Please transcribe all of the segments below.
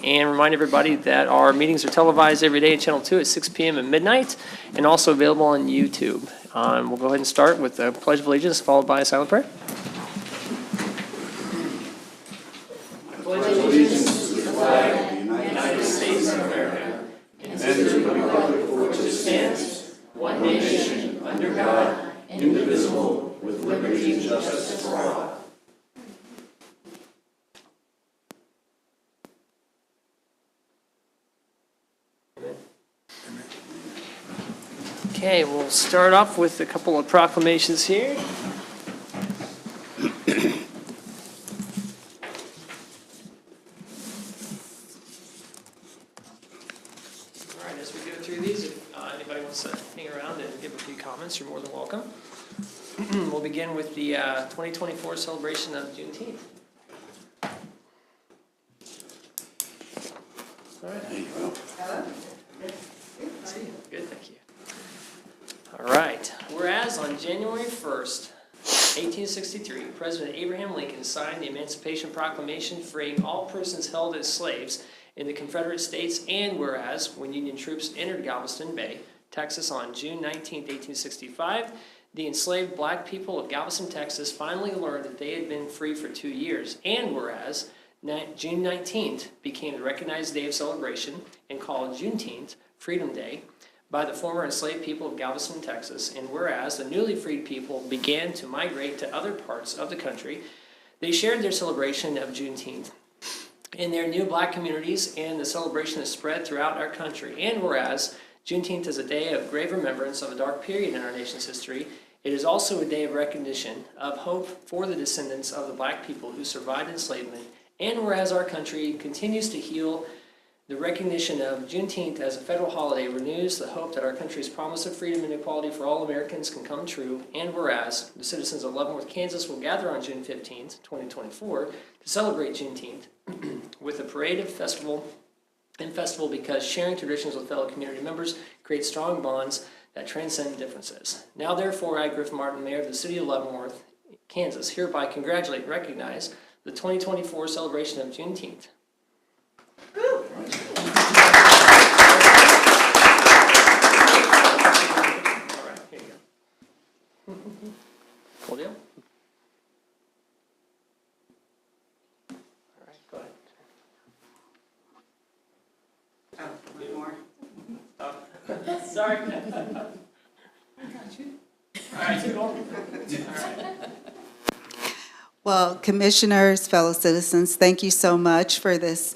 and remind everybody that our meetings are televised every day at Channel 2 at 6 p.m. and midnight, and also available on YouTube. We'll go ahead and start with the Pledge of Allegiance, followed by a silent prayer. I pledge allegiance to the flag of the United States of America, and to the republic for which it stands, one nation, under God, indivisible, with liberty and justice for all. Okay, we'll start off with a couple of proclamations here. All right, as we go through these, if anybody wants to hang around and give a few comments, you're more than welcome. We'll begin with the 2024 celebration of Juneteenth. All right. There you go. Hello. See you. Good, thank you. All right. Whereas on January 1st, 1863, President Abraham Lincoln signed the Emancipation Proclamation freeing all persons held as slaves in the Confederate States, and whereas when Union troops entered Galveston Bay, Texas on June 19, 1865, the enslaved black people of Galveston, Texas finally learned that they had been free for 2 years, and whereas June 19th became the recognized day of celebration and called Juneteenth Freedom Day by the former enslaved people of Galveston, Texas, and whereas the newly freed people began to migrate to other parts of the country, they shared their celebration of Juneteenth in their new black communities, and the celebration is spread throughout our country. And whereas Juneteenth is a day of grave remembrance of a dark period in our nation's history, it is also a day of recognition of hope for the descendants of the black people who survived enslavement. And whereas our country continues to heal, the recognition of Juneteenth as a federal holiday renews the hope that our country's promise of freedom and equality for all Americans can come true. And whereas the citizens of Leavenworth, Kansas will gather on June 15th, 2024 to celebrate Juneteenth with a parade and festival because sharing traditions with fellow community members creates strong bonds that transcend differences. Now therefore, I, Griff Martin, Mayor of the City of Leavenworth, Kansas, hereby congratulate and recognize the 2024 celebration of Juneteenth. All right, here you go. Cool deal? All right, go ahead. Oh, one more. Oh, sorry. I got you. All right, keep going. All right. Well, commissioners, fellow citizens, thank you so much for this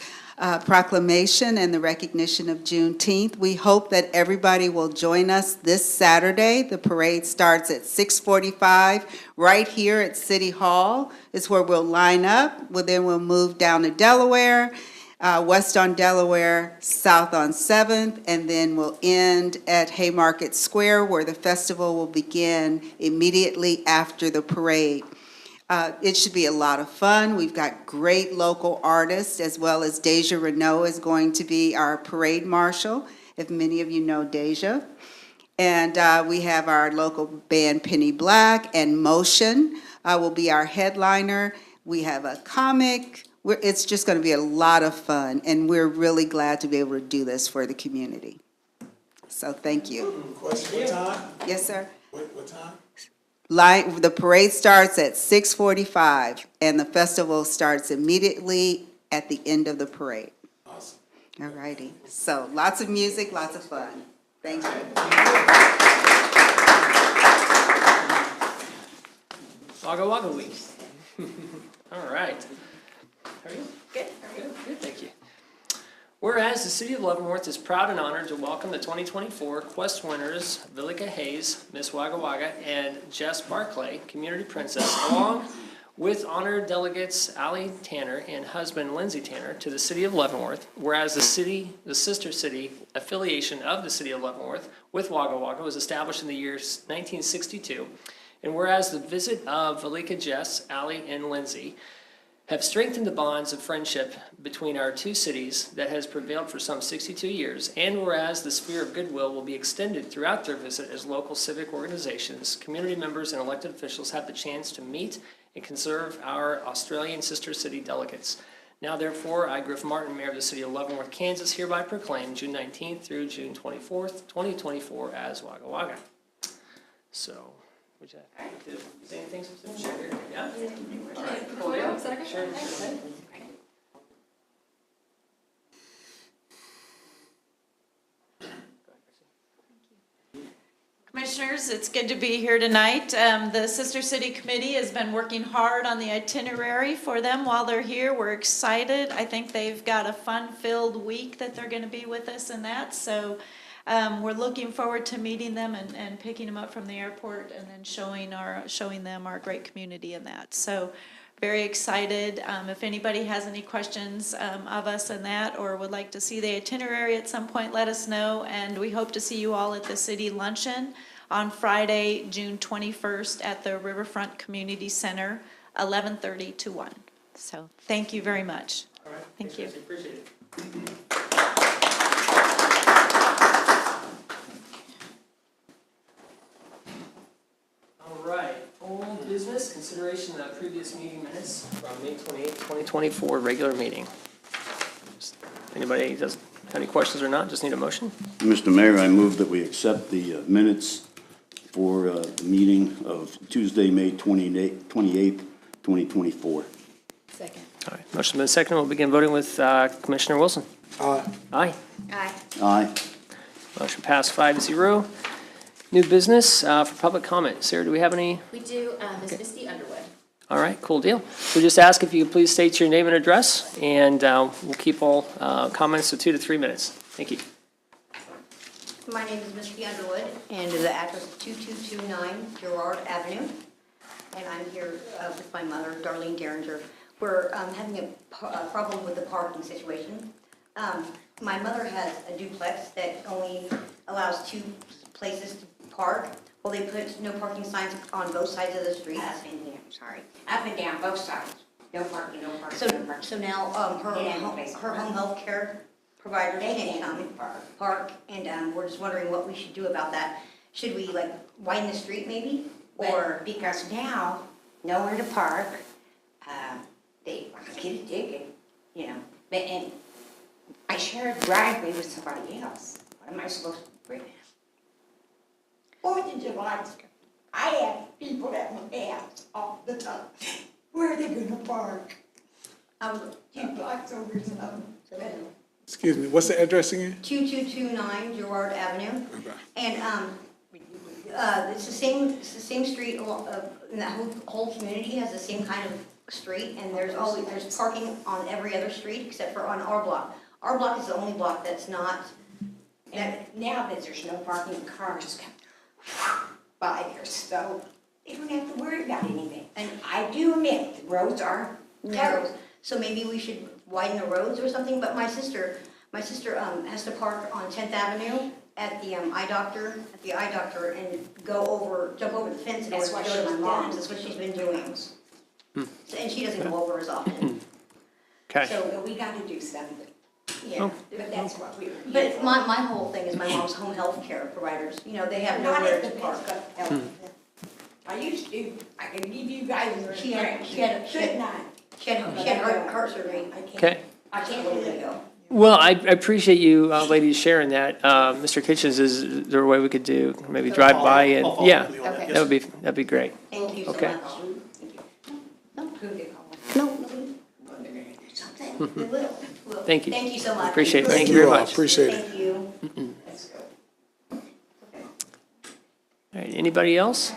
proclamation and the recognition of Juneteenth. We hope that everybody will join us this Saturday. The parade starts at 6:45 right here at City Hall. It's where we'll line up. Then we'll move down to Delaware, west on Delaware, south on 7th, and then we'll end at Haymarket Square, where the festival will begin immediately after the parade. It should be a lot of fun. We've got great local artists, as well as Deja Renault is going to be our parade marshal, if many of you know Deja. And we have our local band Penny Black, and Motion will be our headliner. We have a comic. It's just going to be a lot of fun, and we're really glad to be able to do this for the community. So thank you. Question, what time? Yes, sir. What time? The parade starts at 6:45, and the festival starts immediately at the end of the parade. Awesome. All righty. So lots of music, lots of fun. Thank you. Wagga Wagga Week. All right. How are you? Good. Good, thank you. Whereas the City of Leavenworth is proud and honored to welcome the 2024 Quest winners, Villica Hayes, Miss Wagga Wagga, and Jess Barclay, Community Princess, along with honored delegates Allie Tanner and husband Lindsay Tanner to the City of Leavenworth. Whereas the sister city affiliation of the City of Leavenworth with Wagga Wagga was established in the year 1962. And whereas the visit of Villica, Jess, Allie, and Lindsay have strengthened the bonds of friendship between our two cities that has prevailed for some 62 years, and whereas the sphere of goodwill will be extended throughout their visit as local civic organizations, community members, and elected officials have the chance to meet and conserve our Australian sister city delegates. Now therefore, I, Griff Martin, Mayor of the City of Leavenworth, Kansas, hereby proclaim June 19th through June 24th, 2024 as Wagga Wagga. So, would you like to say anything specific? Sure. Yeah? All right. Cool. Yeah. Sure. Commissioners, it's good to be here tonight. The Sister City Committee has been working hard on the itinerary for them while they're here. We're excited. I think they've got a fun-filled week that they're going to be with us in that. So we're looking forward to meeting them and picking them up from the airport and then showing them our great community in that. So very excited. If anybody has any questions of us in that or would like to see the itinerary at some point, let us know. And we hope to see you all at the city luncheon on Friday, June 21st at the Riverfront Community Center, 11:30 to 1. So thank you very much. All right. Thank you. Appreciate it. All right, old business, consideration of previous meeting minutes from May 28th, 2024, regular meeting. Anybody does have any questions or not, just need a motion? Mr. Mayor, I move that we accept the minutes for the meeting of Tuesday, May 28th, 2024. Second. All right, motion been seconded, we'll begin voting with Commissioner Wilson. Aye. Aye. Aye. Aye. Motion passed 5-0. New business for public comment. Sarah, do we have any? We do, Ms. Misty Underwood. All right, cool deal. So just ask if you could please state your name and address, and we'll keep all comments to 2 to 3 minutes. Thank you. My name is Misty Underwood, and the address is 2229 Girard Avenue. And I'm here with my mother, Darlene Derringer. We're having a problem with the parking situation. My mother has a duplex that only allows 2 places to park. Well, they put no parking signs on both sides of the street. Up and down, both sides. No parking, no parking, So, no parking. so now her home health care provider can't come park, and we're just wondering what we should do about that. Should we like widen the street maybe? Or, Because now, nowhere to park, they get a ticket, you know, and I share a driveway with somebody else. What am I supposed to bring? 4th of July, I have people at my house all the time. Where are they gonna park? 2 blocks over some. Excuse me, what's the address again? 2229 Girard Avenue. And it's the same street, and that whole community has the same kind of street, and there's parking on every other street except for on our block. Our block is the only block that's not, And now that there's no parking, cars come by there, so they don't have to worry about anything. And I do admit, the roads are narrow. So maybe we should widen the roads or something, but my sister has to park on 10th Avenue at the eye doctor, and jump over the fence in order That's to what go to my she's mom's. done. That's what she's been doing. And she doesn't go over as often. Okay. So we got to do something. Yeah, but that's what we were. But my whole thing is my mom's home health care providers, they have Not nowhere at to the park. I used to, I could give you guys a She had- Should not. She had heart surgery. I can't. Okay. I can't believe it ago. Well, I appreciate you ladies sharing that. Mr. Kitchens, is there a way we could do, maybe drive by and, yeah, Okay. that'd be great. Thank you so Okay. much. Who they call? No, Something. we will. Thank you. Thank you so much. Appreciate it. Thank you very all, much. appreciate it. Thank you. Let's go. All right, anybody else?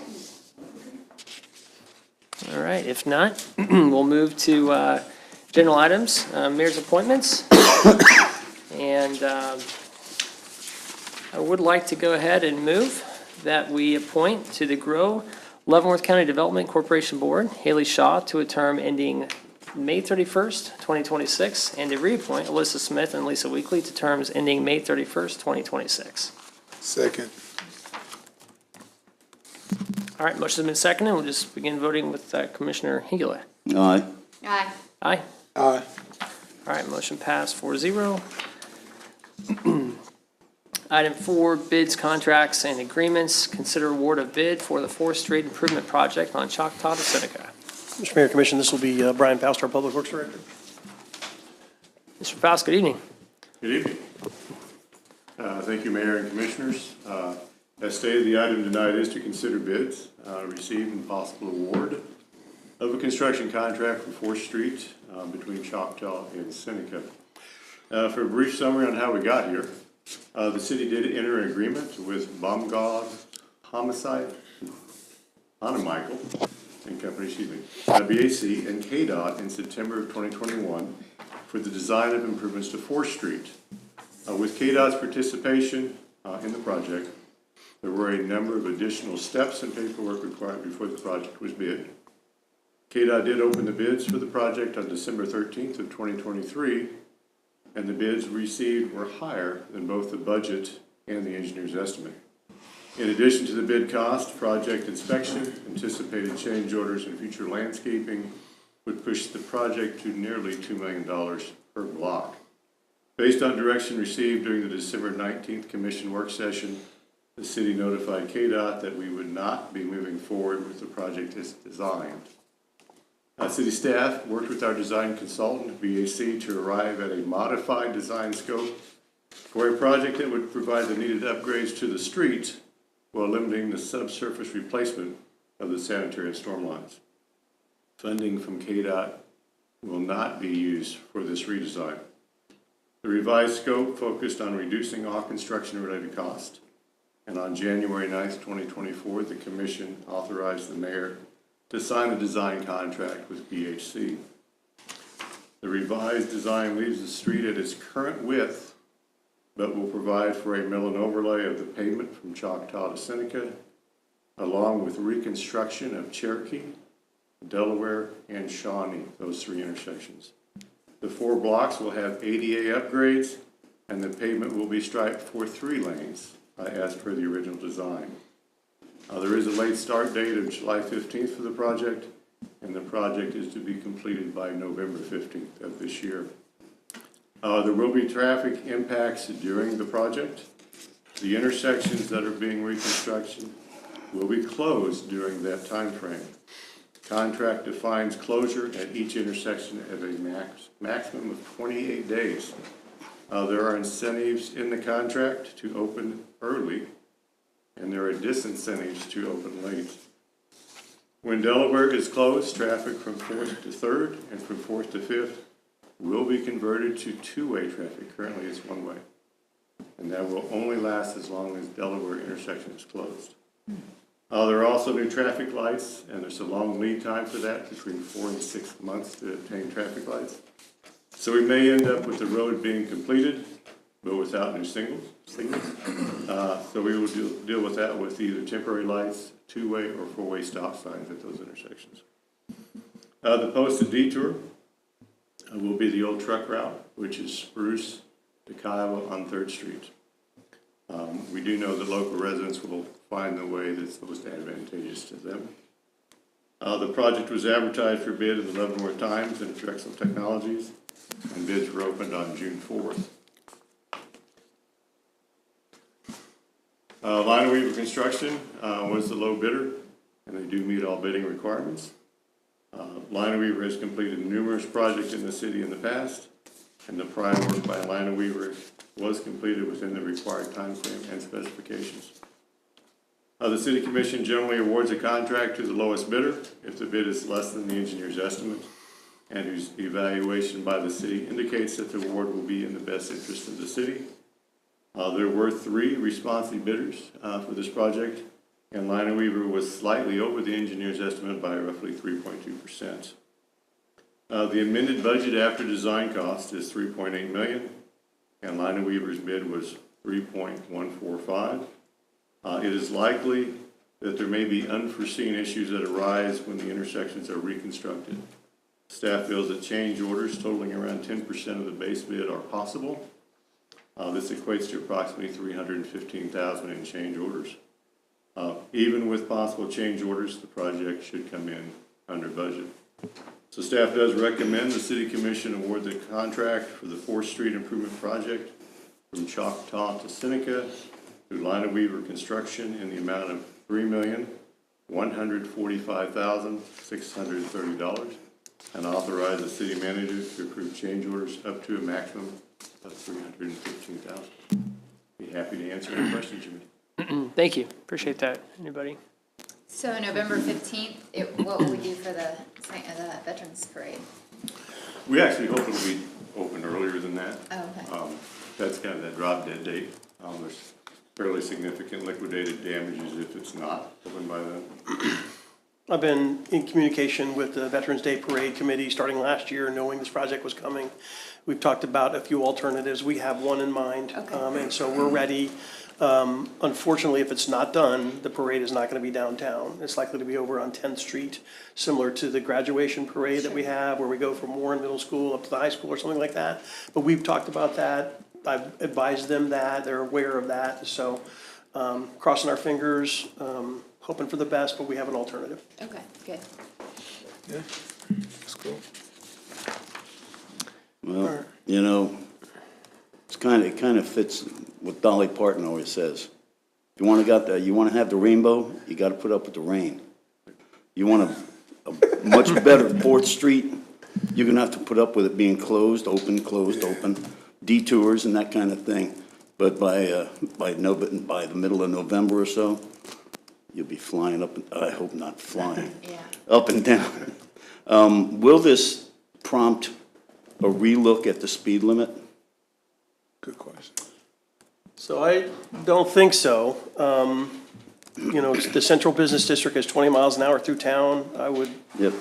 All right, if not, we'll move to general items, mayor's appointments. And I would like to go ahead and move that we appoint to the GROW Leavenworth County Development Corporation Board, Haley Shaw, to a term ending May 31st, 2026, and to reappoint Alyssa Smith and Lisa Weekly to terms ending May 31st, 2026. Second. All right, motion's been seconded. We'll just begin voting with Commissioner Hengula. Aye. Aye. Aye. Aye. All right, motion passed 4-0. Item 4, bids, contracts, and agreements. Consider award of bid for the 4th Street Improvement Project on Choctaw to Seneca. Mr. Mayor, Commission, this will be Brian Pastor, our Public Works Director. Mr. Faust, good evening. Good evening. Thank you, Mayor and Commissioners. As stated, the item tonight is to consider bids, receive and possible award of a construction contract for 4th Street between Choctaw and Seneca. For a brief summary on how we got here, the city did enter an agreement with Baumgard Homicide, Michael and Company, BAC and KDOT in September of 2021 for the design of improvements to 4th Street. With KDOT's participation in the project, there were a number of additional steps and paperwork required before the project was bid. KDOT did open the bids for the project on December 13th of 2023, and the bids received were higher than both the budget and the engineer's estimate. In addition to the bid cost, project inspection, anticipated change orders, and future landscaping would push the project to nearly $2 million per block. Based on direction received during the December 19th Commission work session, the city notified KDOT that we would not be moving forward with the project as designed. City staff worked with our design consultant, BAC, to arrive at a modified design scope for a project that would provide the needed upgrades to the street while limiting the subsurface replacement of the sanitary and storm lines. Funding from KDOT will not be used for this redesign. The revised scope focused on reducing all construction-related costs, and on January 9th, 2024, the Commission authorized the mayor to sign the design contract with BHC. The revised design leaves the street at its current width, but will provide for a mill and overlay of the pavement from Choctaw to Seneca, along with reconstruction of Cherokee, Delaware, and Shawnee, those 3 intersections. The 4 blocks will have ADA upgrades, and the pavement will be striped for 3 lanes, as per the original design. There is a late start date of July 15th for the project, and the project is to be completed by November 15th of this year. There will be traffic impacts during the project. The intersections that are being reconstructed will be closed during that time frame. Contract defines closure at each intersection at a maximum of 28 days. There are incentives in the contract to open early, and there are disincentives to open late. When Delaware is closed, traffic from 4th to 3rd and from 4th to 5th will be converted to 2-way traffic. Currently it's 1-way. And that will only last as long as Delaware intersection is closed. There are also new traffic lights, and there's a long lead time for that, between 4 and 6 months to obtain traffic lights. So we may end up with the road being completed, but without new signals. So we will deal with that with either temporary lights, 2-way or 4-way stop signs at those intersections. The posted detour will be the old truck route, which is Spruce to Kiowa on 3rd Street. We do know that local residents will find the way that's most advantageous to them. The project was advertised for bid in the Leavenworth Times and Drexel Technologies, and bids were opened on June 4th. Line Weaver Construction was the low bidder, and they do meet all bidding requirements. Line Weaver has completed numerous projects in the city in the past, and the prior work by Line Weaver was completed within the required time frame and specifications. The City Commission generally awards a contract to the lowest bidder if the bid is less than the engineer's estimate and whose evaluation by the city indicates that the award will be in the best interest of the city. There were 3 responsive bidders for this project, and Line Weaver was slightly over the engineer's estimate by roughly 3.2%. The amended budget after design cost is $3.8 million, and Line Weaver's bid was $3.145. It is likely that there may be unforeseen issues that arise when the intersections are reconstructed. Staff feels that change orders totaling around 10% of the base bid are possible. This equates to approximately $315,000 in change orders. Even with possible change orders, the project should come in under budget. So staff does recommend the City Commission award the contract for the 4th Street Improvement Project from Choctaw to Seneca through Line Weaver Construction in the amount of $3,145,630. and authorize the city manager to approve change orders up to a maximum of $315,000. Be happy to answer any questions you may. Thank you, appreciate that. Anybody? So November 15th, what will we do for the Veterans Parade? We actually hope it'll be open earlier than that. Oh, okay. That's kind of that drop dead date. There's fairly significant liquidated damages if it's not open by then. I've been in communication with the Veterans Day Parade Committee starting last year, knowing this project was coming. We've talked about a few alternatives. We have one in mind. Okay. And so we're ready. Unfortunately, if it's not done, the parade is not going to be downtown. It's likely to be over on 10th Street, similar to the graduation parade that we have, where we go from Warren Middle School up to the high school or something like that. But we've talked about that. I've advised them that. They're aware of that. So crossing our fingers, hoping for the best, but we have an alternative. Okay, good. Yeah, that's cool. Well, you know, it kind of fits what Dolly Parton always says. If you want to have the rainbow, you got to put up with the rain. You want a much better 4th Street, you're gonna have to put up with it being closed, open, detours and that kind of thing. But by the middle of November or so, you'll be flying up, I hope not flying, Yeah. up and down. Will this prompt a relook at the speed limit? Good question. So I don't think so. You know, the central business district is 20 miles an hour through town. I would Yep,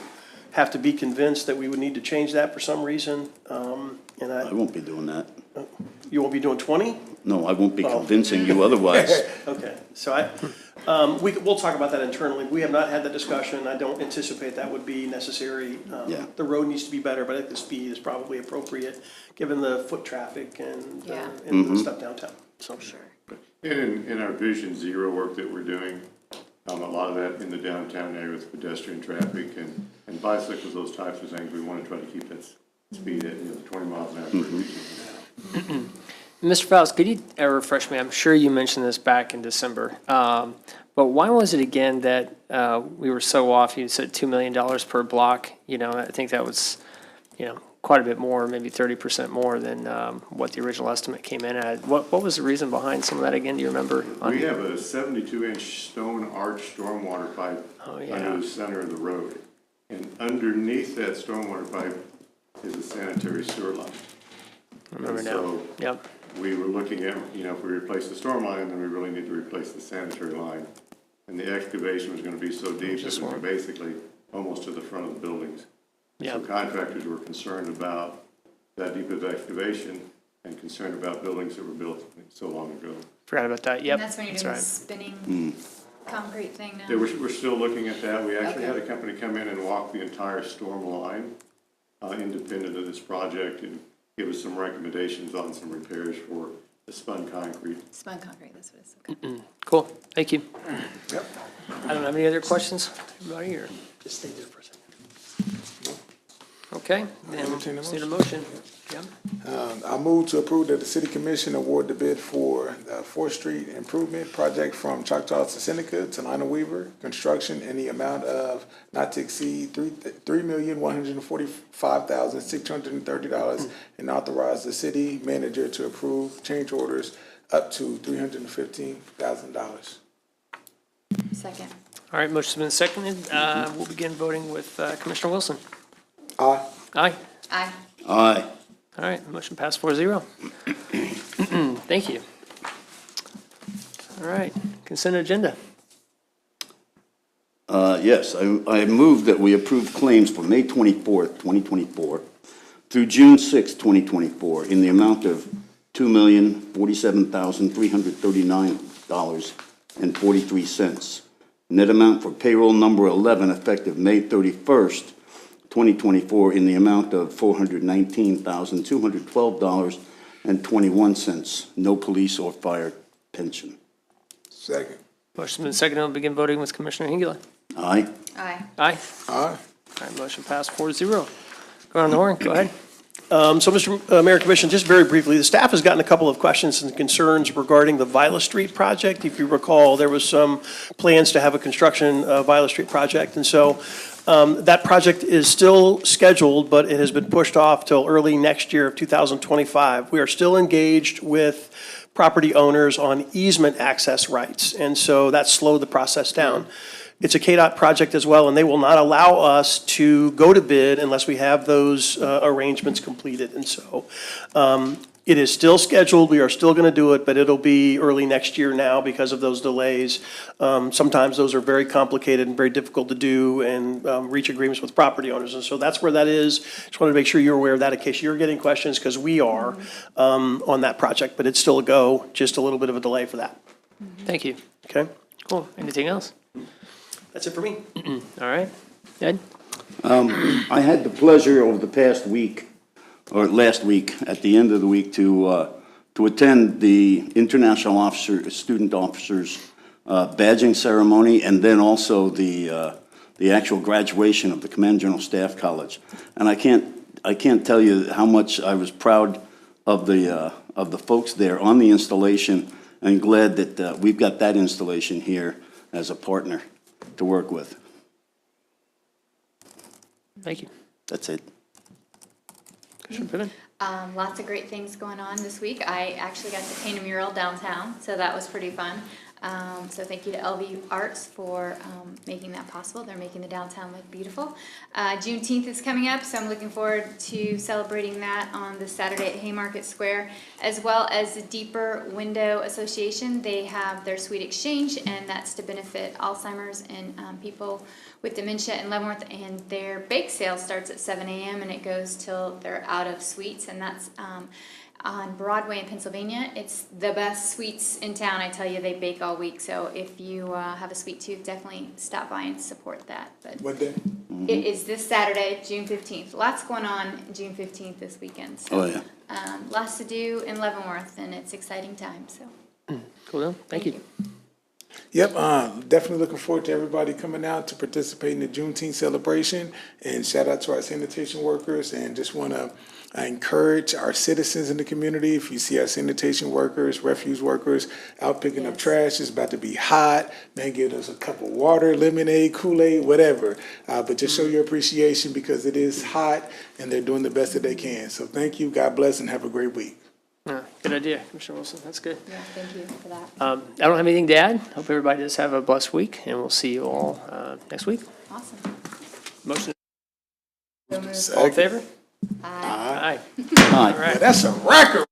have to be convinced that we would need to change that for some reason. And I won't be doing that. you won't be doing 20? No, I won't be convincing you otherwise. Okay, so we'll talk about that internally. We have not had that discussion. I don't anticipate that would be necessary. Yeah. The road needs to be better, but I think the speed is probably appropriate, given the foot traffic and Yeah. the stuff downtown. So Sure. And in our Vision Zero work that we're doing, a lot of that in the downtown area with pedestrian traffic and bicycles, those types of things, we want to try to keep that speed at, 20 miles an hour. Mr. Faust, could you refresh me? I'm sure you mentioned this back in December. But why was it again that we were so off? You said $2 million per block. I think that was, quite a bit more, maybe 30% more than what the original estimate came in at. What was the reason behind some of that again? Do you remember? We have a 72-inch stone arch stormwater pipe under the center of the road. And underneath that stormwater pipe is a sanitary sewer line. I remember And now. so Yep. we were looking at, if we replace the storm line, then we really need to replace the sanitary line. And the excavation was gonna be so deep that it was basically almost to the front of the buildings. So Yep. contractors were concerned about that deep of excavation and concerned about buildings that were built so long ago. Forgot about that. Yep. And that's when you're doing the right. spinning concrete thing now? Yeah, we're still looking at that. We actually Okay. had a company come in and walk the entire storm line, independent of this project, and give us some recommendations on some repairs for the spun concrete. Spun concrete, that's what it's, okay. Cool. Thank you. Yep. I don't have any other questions. Anybody or? just stay there for a second. Okay. Then entertain a just need a motion. Yep. I move to approve that the city commission award the bid for the 4th Street improvement project from Choctaw to Seneca to Lina Weaver Construction in the amount of not to exceed $3,145,630 and authorize the city manager to approve change orders up to $315,000. Second. All right, motion's been seconded. We'll begin voting with Commissioner Wilson. Aye. Aye. Aye. Aye. All right, motion passed 4-0. Thank you. All right, consent agenda. Yes, I move that we approve claims for May 24th, 2024 through June 6th, 2024 in the amount of $2,047,339.43. Net amount for payroll number 11 effective May 31st, 2024 in the amount of $419,212.21. No police or fire pension. Second. Motion's been seconded. We'll begin voting with Commissioner Hengela. Aye. Aye. Aye. Aye. All right, motion passed 4-0. Go on the horn, go ahead. So, Mr. Mayor Commission, just very briefly, the staff has gotten a couple of questions and concerns regarding the Viola Street project. If you recall, there was some plans to have a construction Viola Street project. And so That project is still scheduled, but it has been pushed off till early next year of 2025. We are still engaged with property owners on easement access rights, and so that slowed the process down. It's a KDOT project as well, and they will not allow us to go to bid unless we have those arrangements completed. And so it is still scheduled, we are still going to do it, but it'll be early next year now because of those delays. Sometimes those are very complicated and very difficult to do and reach agreements with property owners. And so that's where that is. Just wanted to make sure you're aware of that in case you're getting questions, because we are on that project, but it's still a go, just a little bit of a delay for that. Thank you. Okay? Cool. Anything else? That's it for me. All right. Ed? I had the pleasure over the past week, or last week, at the end of the week, to attend the International Student Officers badging ceremony, and then also the actual graduation of the Command General Staff College. And I can't tell you how much I was proud of the folks there on the installation, and glad that we've got that installation here as a partner to work with. Thank you. That's it. Commissioner Pittman? Lots of great things going on this week. I actually got to paint a mural downtown, so that was pretty fun. So thank you to LV Arts for making that possible. They're making the downtown look beautiful. Juneteenth is coming up, so I'm looking forward to celebrating that on this Saturday at Haymarket Square, as well as the Deeper Window Association. They have their Sweet Exchange, and that's to benefit Alzheimer's and people with dementia in Leavenworth. And their bake sale starts at 7 a.m. and it goes till they're out of sweets, and that's on Broadway in Pennsylvania. It's the best sweets in town. I tell you, they bake all week. So if you have a sweet tooth, definitely stop by and support that. But What day? it is this Saturday, June 15th. Lots going on June 15th this weekend. So, Oh, yeah. lots to do in Leavenworth, and it's exciting time. So Cool deal. Thank you. Yep, definitely looking forward to everybody coming out to participate in the Juneteenth celebration. And shout out to our sanitation workers, and just want to encourage our citizens in the community. If you see our sanitation workers, refuse workers out picking up trash, it's about to be hot. Man, give us a cup of water, lemonade, Kool-Aid, whatever. But just show your appreciation, because it is hot and they're doing the best that they can. So thank you, God bless, and have a great week. Good idea, Commissioner Wilson. That's good. yeah, thank you for that. I don't have anything to add. Hope everybody does have a blessed week, and we'll see you all next week. Awesome. Motion. So moved. All in favor? Bye. Aye. All right. That's a record